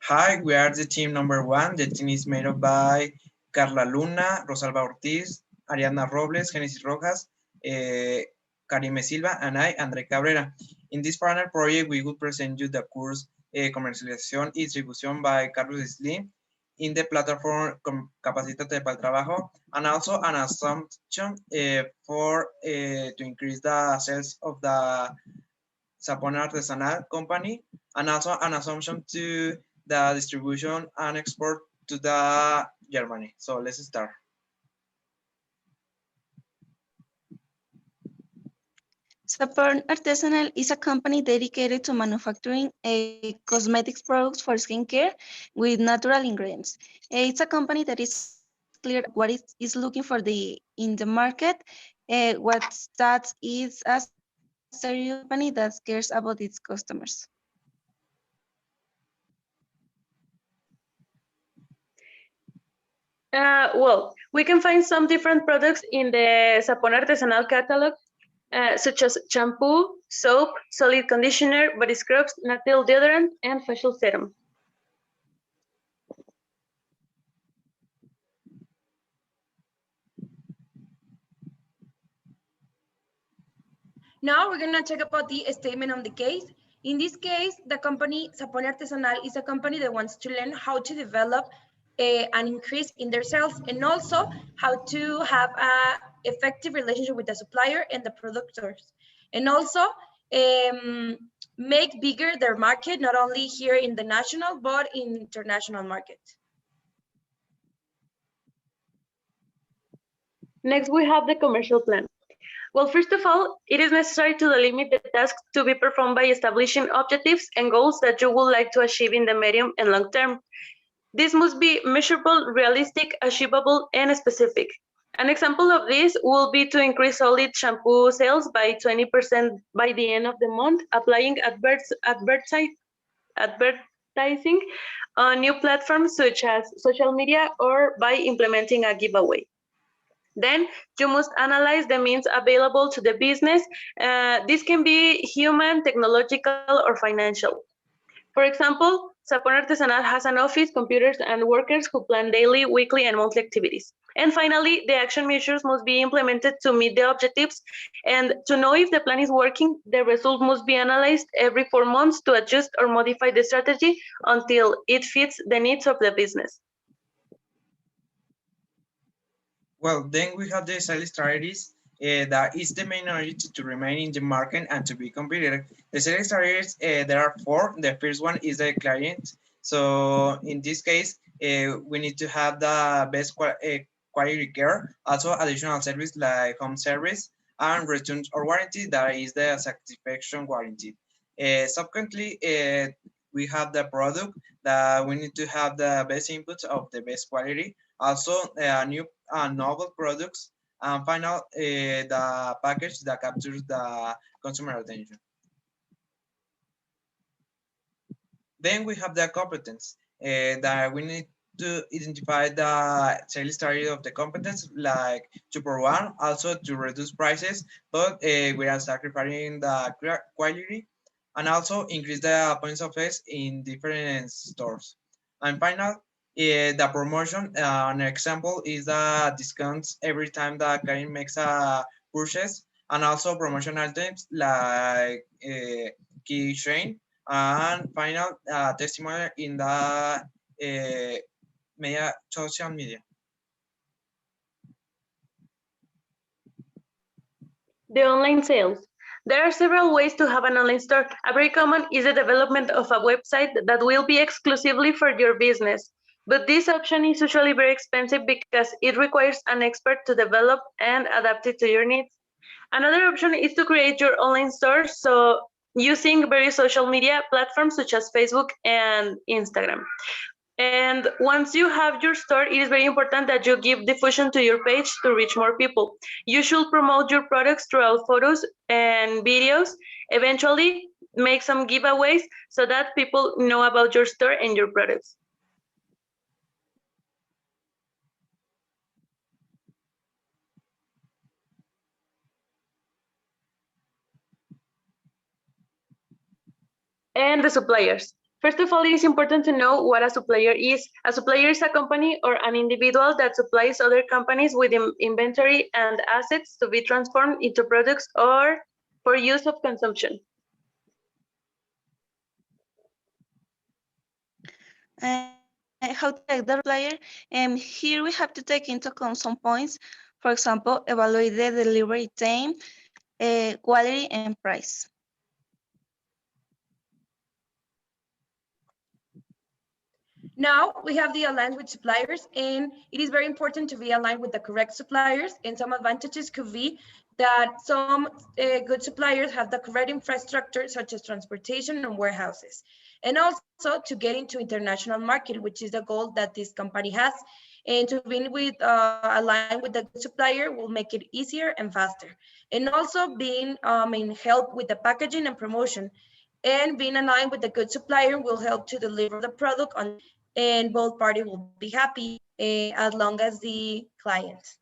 Hi, we are the team number 1. The team is made up by Carla Luna, Rosalba Ortiz, Ariadna Robles, Genesis Rojas, Karime Silva, and I, Andre Cabrera. In this partner project, we will present you the course Comercialización y Distribución by Carlos Slim in the platform Capacítate para el Trabajo, and also an assumption to increase the sales of the Sapone Artesanal company, and also an assumption to the distribution and export to the Germany. So let's start. Sapone Artesanal is a company dedicated to manufacturing cosmetics products for skincare with natural ingredients. It's a company that is clear what it is looking for in the market. What that is a serious company that cares about its customers. Well, we can find some different products in the Sapone Artesanal catalog, such as shampoo, soap, solid conditioner, body scrubs, nail deodorant, and facial serum. Now we're going to talk about the statement of the case. In this case, the company Sapone Artesanal is a company that wants to learn how to develop an increase in their sales, and also how to have an effective relationship with the supplier and the producers, and also make bigger their market, not only here in the national, but in international market. Next, we have the commercial plan. Well, first of all, it is necessary to delimit the tasks to be performed by establishing objectives and goals that you would like to achieve in the medium and long term. This must be measurable, realistic, achievable, and specific. An example of this will be to increase solid shampoo sales by 20% by the end of the month, applying advertising on new platforms such as social media, or by implementing a giveaway. Then you must analyze the means available to the business. This can be human, technological, or financial. For example, Sapone Artesanal has an office, computers, and workers who plan daily, weekly, and monthly activities. And finally, the action measures must be implemented to meet the objectives. And to know if the plan is working, the result must be analyzed every 4 months to adjust or modify the strategy until it fits the needs of the business. Well, then we have the sales strategies. That is the main objective to remain in the market and to be competitive. The sales strategies, there are 4. The first one is the client. So in this case, we need to have the best quality care, also additional service like home service and returns or warranty, that is the satisfaction warranty. Subsequently, we have the product that we need to have the best inputs of the best quality, also new novel products, and final, the package that captures the consumer attention. Then we have the competence, that we need to identify the sales strategy of the competence, like to provide, also to reduce prices, but without sacrificing the quality, and also increase the points of sales in different stores. And final, the promotion, an example is the discounts every time the client makes a purchase, and also promotion items like keychain, and final, testimonial in the social media. The online sales. There are several ways to have an online store. A very common is the development of a website that will be exclusively for your business. But this option is usually very expensive because it requires an expert to develop and adapt it to your needs. Another option is to create your online store, so using various social media platforms such as Facebook and Instagram. And once you have your store, it is very important that you give diffusion to your page to reach more people. You should promote your products throughout photos and videos. Eventually, make some giveaways so that people know about your store and your products. And the suppliers. First of all, it is important to know what a supplier is. A supplier is a company or an individual that supplies other companies with inventory and assets to be transformed into products or for use of consumption. How to select the supplier? Here we have to take into account some points. For example, evaluate the delivery time, quality, and price. Now we have the aligned with suppliers, and it is very important to be aligned with the correct suppliers. And some advantages could be that some good suppliers have the correct infrastructure, such as transportation and warehouses. And also to get into international market, which is the goal that this company has. And to be with aligned with the good supplier will make it easier and faster. And also being in help with the packaging and promotion. And being aligned with the good supplier will help to deliver the product on, and both parties will be happy as long as the client.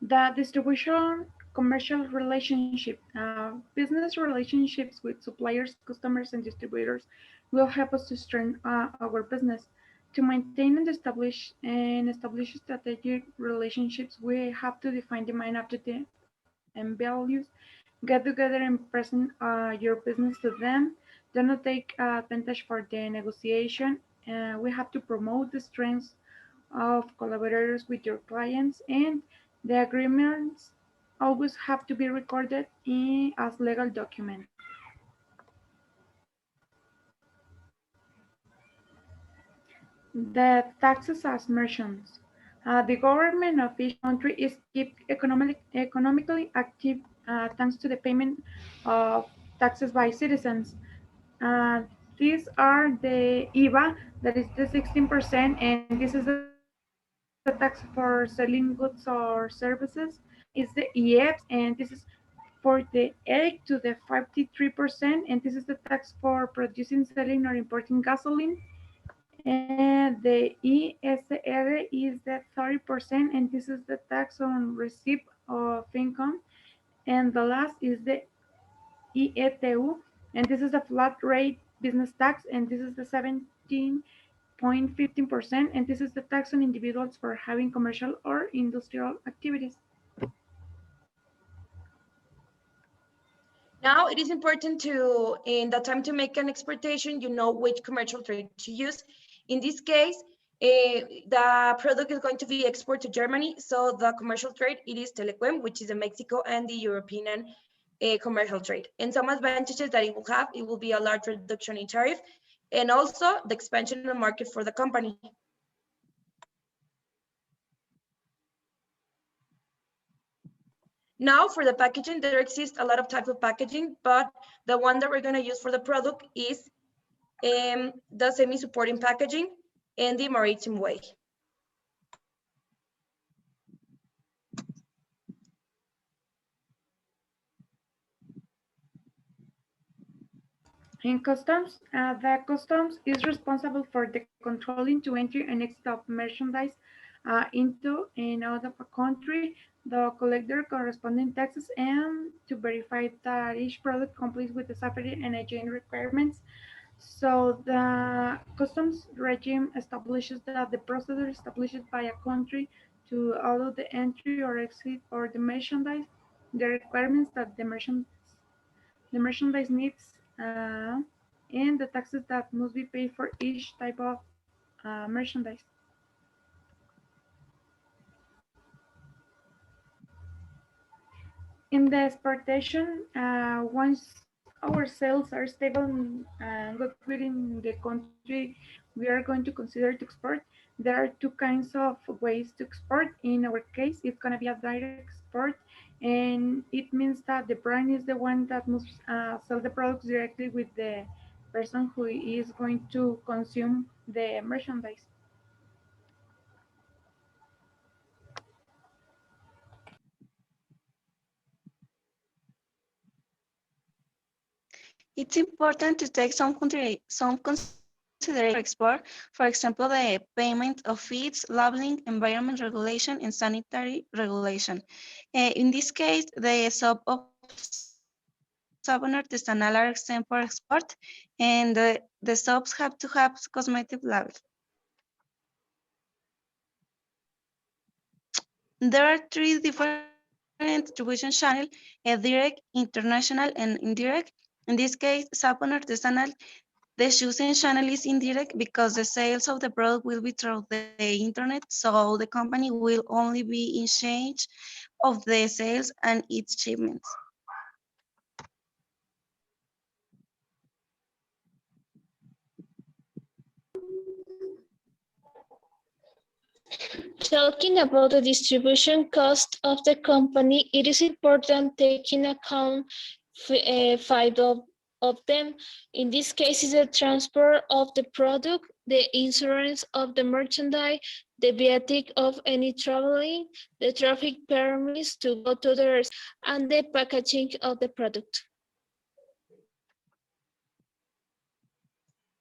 The distribution commercial relationship, business relationships with suppliers, customers, and distributors will help us to strengthen our business. To maintain and establish strategic relationships, we have to define demand objective and values, get together and present your business to them. Do not take advantage for the negotiation. We have to promote the strengths of collaborators with your clients, and the agreements always have to be recorded as legal documents. The taxes as merchants. The government of each country is kept economically active thanks to the payment of taxes by citizens. Uh, these are the IVA, that is the 16%, and this is the tax for selling goods or services. Is the IEPS, and this is 48 to the 53%, and this is the tax for producing, selling, or importing gasoline. And the ESR is the 30%, and this is the tax on receipt of income. And the last is the EETU, and this is the flat rate business tax, and this is the 17.15%, and this is the tax on individuals for having commercial or industrial activities. Now it is important to, in the time to make an exportation, you know which commercial trade to use. In this case, the product is going to be exported to Germany. So the commercial trade, it is Telequem, which is the Mexico and the European commercial trade. And some advantages that it will have, it will be a large reduction in tariff, and also the expansion of the market for the company. Now for the packaging, there exists a lot of type of packaging, but the one that we're going to use for the product is the semi-supporting packaging and the maritime way. In customs, the customs is responsible for the controlling to entry and exit of merchandise into and out of a country, the collector corresponding taxes, and to verify that each product complies with the safety and hygiene requirements. So the customs regime establishes that the procedure established by a country to allow the entry or exit or the merchandise, the requirements that the merchandise needs, and the taxes that must be paid for each type of merchandise. In the exportation, once our sales are stable and good within the country we are going to consider to export, there are two kinds of ways to export. In our case, it's going to be a direct export, and it means that the brand is the one that must sell the products directly with the person who is going to consume the merchandise. It's important to take some consideration for export, for example, the payment of fees, labeling, environment regulation, and sanitary regulation. In this case, the sub of Sabon artesanal are exempt for export, and the soaps have to have cosmetic labels. There are three different distribution channels, direct, international, and indirect. In this case, Sabon artesanal, the chosen channel is indirect because the sales of the product will be through the internet, so the company will only be in charge of the sales and its shipments. Talking about the distribution cost of the company, it is important taking account five of them. In this case, is the transport of the product, the insurance of the merchandise, the VAT of any traveling, the traffic permits to go to the rest, and the packaging of the product.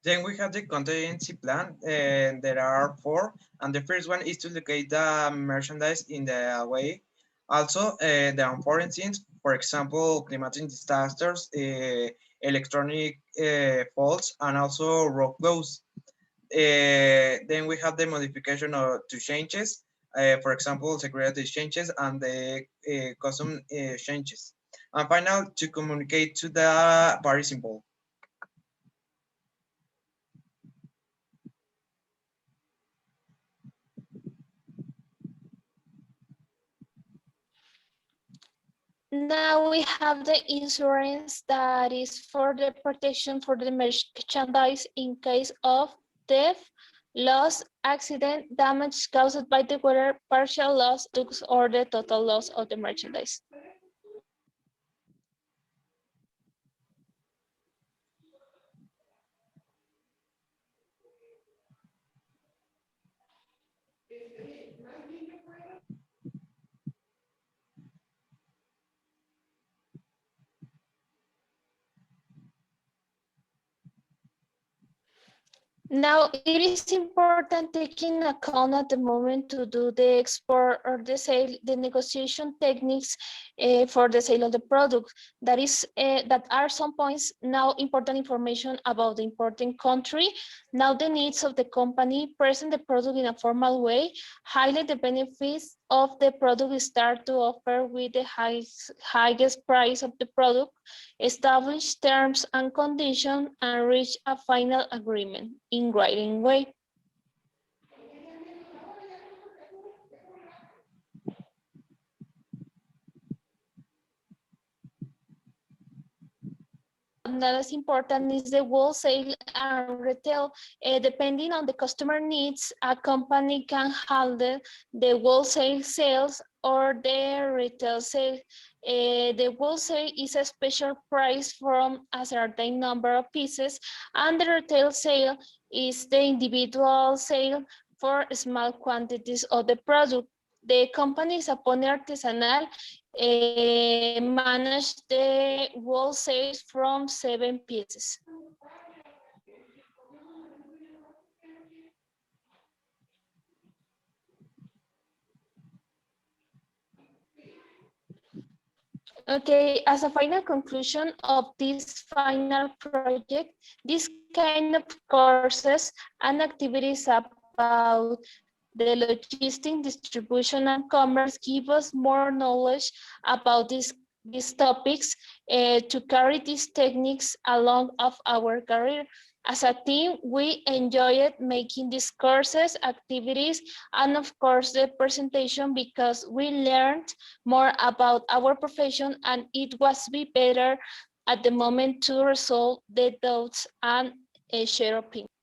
Then we have the contingency plan, and there are four. And the first one is to locate the merchandise in the way. Also, the unforeseen things, for example, climatic disasters, electronic faults, and also road close. Then we have the modification to changes, for example, security changes and the custom changes. And final, to communicate to the parties involved. Now we have the insurance that is for the protection for the merchandise in case of theft, loss, accident, damage caused by the weather, partial loss, or the total loss of the merchandise. Now, it is important taking account at the moment to do the export or the sale, the negotiation techniques for the sale of the product. That are some points now important information about the importing country. Now the needs of the company, present the product in a formal way, highlight the benefits of the product, start to offer with the highest price of the product, establish terms and conditions, and reach a final agreement in writing way. That is important is the wholesale and retail. Depending on the customer needs, a company can handle the wholesale sales or the retail sale. The wholesale is a special price from a certain number of pieces, and the retail sale is the individual sale for small quantities of the product. The company Sapone Artesanal manage the wholesale from 7 pieces. Okay, as a final conclusion of this final project, this kind of courses and activities about the logistics, distribution, and commerce give us more knowledge about these topics to carry these techniques along of our career. As a team, we enjoyed making these courses, activities, and of course the presentation because we learned more about our profession, and it was better at the moment to resolve the doubts and share opinions.